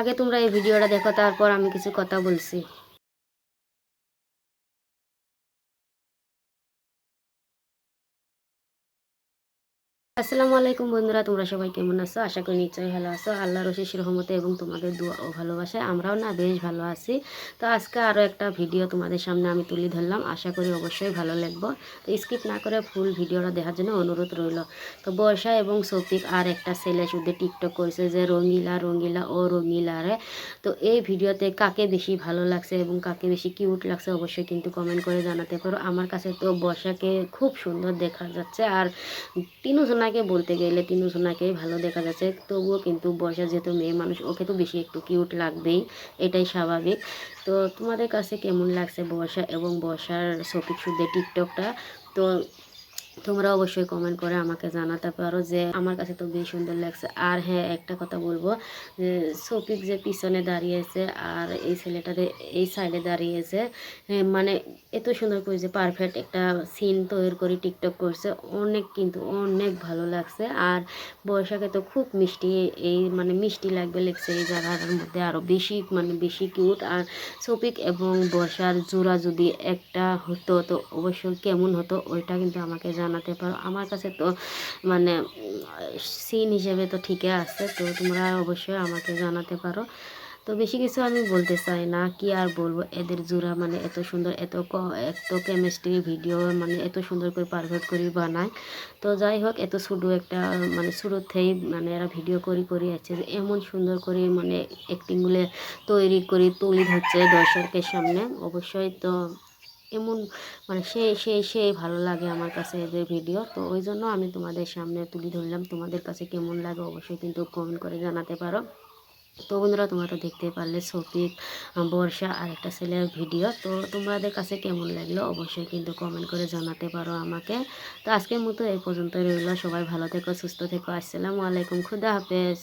আগে তোমরা এই ভিডিওটা দেখো, তারপর আমি কিছু কথা বলছি। আসসালামু আলাইকুম বন্ধুরা, তোমরা সবাই কেমন আছো? আশা করি নিশ্চয়ই ভালো আছো। আল্লাহর অশেষ রহমতে এবং তোমাদের দোয়া ও ভালোবাসায় আমরাও না বেশ ভালো আছি। তো আজকে আরও একটা ভিডিও তোমাদের সামনে আমি তুলে ধরলাম, আশা করি অবশ্যই ভালো লাগবে। তো স্কিপ না করে ফুল ভিডিওটা দেখার জন্য অনুরোধ রইল। তো বর্ষা এবং শফিক আর একটা ছেলে শুধু টিকটক করেছে যে রঙিলা রঙিলা ও রঙিলা রে। তো এই ভিডিওতে কাকে বেশি ভালো লাগছে এবং কাকে বেশি কিউট লাগছে অবশ্যই কিন্তু কমেন্ট করে জানাতে পারো। আমার কাছে তো বর্ষাকে খুব সুন্দর দেখা যাচ্ছে, আর তিনুসোনাকে বলতে গেলে তিনুসোনাকেই ভালো দেখা যাচ্ছে, তবুও কিন্তু বর্ষা যেহেতু মেয়ে মানুষ, ওকে তো বেশি একটু কিউট লাগবেই, এটাই স্বাভাবিক। তো তোমাদের কাছে কেমন লাগছে বর্ষা এবং বর্ষার শফিক সুদের টিকটকটা? তো তোমরা অবশ্যই কমেন্ট করে আমাকে জানাতে পারো যে আমার কাছে তো বেশ সুন্দর লাগছে। আর হ্যাঁ, একটা কথা বলবো যে শফিক যে পিছনে দাঁড়িয়েছে আর এই ছেলেটাতে এই সাইডে দাঁড়িয়েছে, মানে এত সুন্দর করে যে পারফেক্ট একটা সিন তৈরি করে টিকটক করছে, অনেক কিন্তু অনেক ভালো লাগছে। আর বর্ষাকে তো খুব মিষ্টি, এই মানে মিষ্টি লাগবে লেগছে এই জায়গাটার মধ্যে, আরও বেশি মানে বেশি কিউট। আর শফিক এবং বর্ষার জোড়া যদি একটা হতো তো অবশ্যই কেমন হতো ওইটা কিন্তু আমাকে জানাতে পারো। আমার কাছে তো মানে সিন হিসেবে তো ঠিকই আছে, তো তোমরা অবশ্যই আমাকে জানাতে পারো। তো বেশি কিছু আমি বলতে চাই না, কি আর বলবো, এদের জোড়া মানে এত সুন্দর, এত কেমিস্ট্রি ভিডিও মানে এত সুন্দর করে পারফেক্ট করে বানায়। তো যাই হোক, এত শুধু একটা মানে শুরুতেই মানে এরা ভিডিও করি আছে যে এমন সুন্দর করে মানে অ্যাক্টিংগুলো তৈরি করে তুলে ধরছে দর্শকের সামনে। অবশ্যই তো এমন মানে সেই ভালো লাগে আমার কাছে এদের ভিডিও। তো ওই জন্য আমি তোমাদের সামনে তুলে ধরলাম। তোমাদের কাছে কেমন লাগে অবশ্যই কিন্তু কমেন্ট করে জানাতে পারো। তো বন্ধুরা, তোমরা তো দেখতে পারলে শফিক, বর্ষা আর একটা ছেলের ভিডিও। তো তোমাদের কাছে কেমন লাগলো অবশ্যই কিন্তু কমেন্ট করে জানাতে পারো আমাকে। তো আজকের মতো এই পর্যন্ত রইল। সবাই ভালো থেকো, সুস্থ থেকো। আসসালামু আলাইকুম, খুদা হাফেজ।